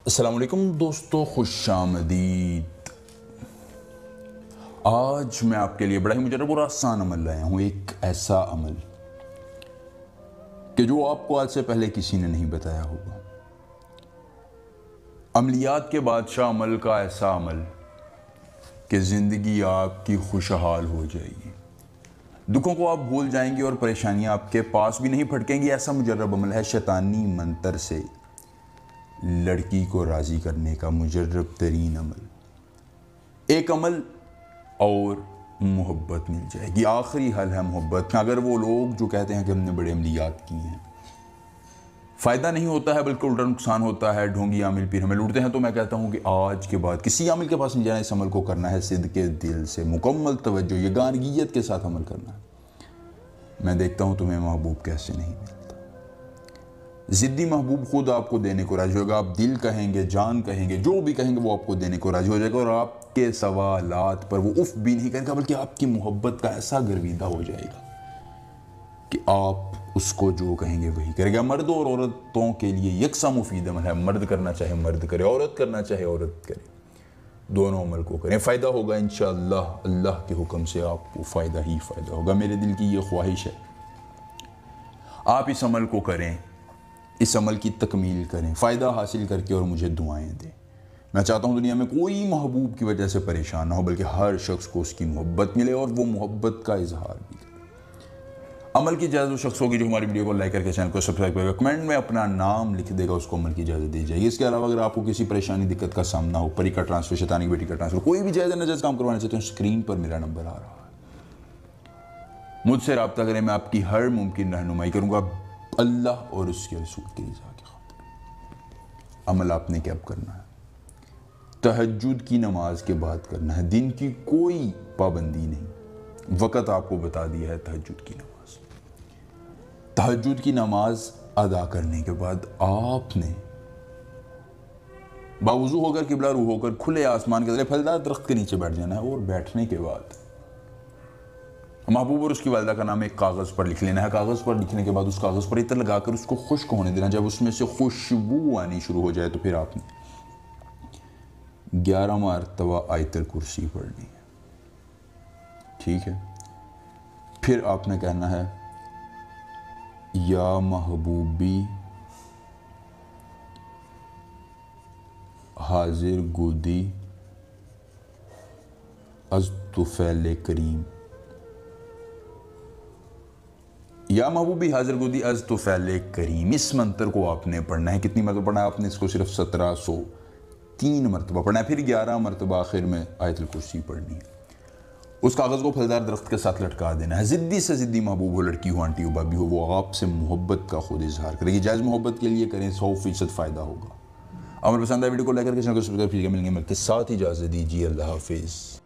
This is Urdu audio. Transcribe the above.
السلام علیکم دوستو، خوش آمدید۔ آج میں آپ کے لیے بڑا ہی مجرب اور آسان عمل لایا ہوں، ایک ایسا عمل کہ جو آپ کو آج سے پہلے کسی نے نہیں بتایا ہوگا۔ عملیات کے بادشاہ عمل کا ایسا عمل کہ زندگی آپ کی خوشحال ہو جائے گی، دکھوں کو آپ بھول جائیں گے اور پریشانیاں آپ کے پاس بھی نہیں پھٹکیں گی۔ ایسا مجرب عمل ہے شیطانی منتر سے لڑکی کو راضی کرنے کا مجرب ترین عمل۔ ایک عمل اور محبت مل جائے گی۔ آخری حل ہے محبت۔ اگر وہ لوگ جو کہتے ہیں کہ ہم نے بڑے عملیات کی ہیں، فائدہ نہیں ہوتا ہے بلکہ الٹا نقصان ہوتا ہے، ڈھونگی عامل پھر ہمیں لوٹتے ہیں، تو میں کہتا ہوں کہ آج کے بعد کسی عامل کے پاس نہیں جانا، اس عمل کو کرنا ہے صدق کے دل سے، مکمل توجہ، یگانگیت کے ساتھ عمل کرنا ہے۔ میں دیکھتا ہوں تمہیں محبوب کیسے نہیں ملتا۔ ضدی محبوب خود آپ کو دینے کو راضی ہوگا۔ آپ دل کہیں گے، جان کہیں گے، جو بھی کہیں گے وہ آپ کو دینے کو راضی ہو جائے گا، اور آپ کے سوالات پر وہ اف بھی نہیں کرے گا، بلکہ آپ کی محبت کا ایسا گرویدہ ہو جائے گا کہ آپ اس کو جو کہیں گے وہی کرے گا۔ مردوں اور عورتوں کے لیے یکساں مفید عمل ہے۔ مرد کرنا چاہے مرد کرے، عورت کرنا چاہے عورت کرے، دونوں عمل کو کریں، فائدہ ہوگا انشاءاللہ۔ اللہ کے حکم سے آپ کو فائدہ ہی فائدہ ہوگا۔ میرے دل کی یہ خواہش ہے آپ اس عمل کو کریں، اس عمل کی تکمیل کریں، فائدہ حاصل کر کے اور مجھے دعائیں دیں۔ میں چاہتا ہوں دنیا میں کوئی محبوب کی وجہ سے پریشان نہ ہو، بلکہ ہر شخص کو اس کی محبت ملے اور وہ محبت کا اظہار بھی کرے۔ عمل کی اجازت وہ شخص ہوگی جو ہماری ویڈیو کو لائک کر کے چینل کو سبسکرائب کرے گا، کمنٹ میں اپنا نام لکھ دے گا، اس کو عمل کی اجازت دی جائے گی۔ اس کے علاوہ اگر آپ کو کسی پریشانی دقت کا سامنا ہو، پری کا ٹرانسفر، شیطانی کی بیٹی کا ٹرانسفر، کوئی بھی جائز ناجائز کام کروانا چاہتے ہیں، اسکرین پر میرا نمبر آ رہا ہے، مجھ سے رابطہ کریں۔ میں آپ کی ہر ممکن رہنمائی کروں گا اللہ اور اس کے رسول کی رضا کی خاطر۔ عمل آپ نے کیا کرنا ہے؟ تہجد کی نماز کے بعد کرنا ہے۔ دن کی کوئی پابندی نہیں، وقت آپ کو بتا دیا ہے تہجد کی نماز۔ تہجد کی نماز ادا کرنے کے بعد آپ نے باوضو ہو کر، قبلہ رو ہو کر، کھلے آسمان کے تلے پھلدار درخت کے نیچے بیٹھ جانا ہے، اور بیٹھنے کے بعد محبوب اور اس کی والدہ کا نام ایک کاغذ پر لکھ لینا ہے۔ کاغذ پر لکھنے کے بعد اس کاغذ پر عطر لگا کر اس کو خشک ہونے دینا۔ جب اس میں سے خوشبو آنی شروع ہو جائے تو پھر آپ نے 11 مرتبہ آیت الکرسی پڑھنی ہے، ٹھیک ہے؟ پھر آپ نے کہنا ہے یا محبوبی حاضر گودی از طفیل کریم، یا محبوبی حاضر گودی از طفیل کریم۔ اس منتر کو آپ نے پڑھنا ہے۔ کتنی مرتبہ پڑھنا ہے آپ نے؟ اس کو صرف 1703 مرتبہ پڑھنا ہے۔ پھر 11 مرتبہ آخر میں آیت الکرسی پڑھنی ہے۔ اس کاغذ کو پھلدار درخت کے ساتھ لٹکا دینا ہے۔ ضدی سے ضدی محبوب ہو، لڑکی ہو، آنٹی ہو، بابی ہو، وہ آپ سے محبت کا خود اظہار کرے گی۔ جائز محبت کے لیے کریں، 100% فائدہ ہوگا۔ عمل پسند ہے ویڈیو کو لائک کر کے چینل کو سبسکرائب کیجیے۔ ملیں گے کے ساتھ اجازت دیجیے، اللہ حافظ۔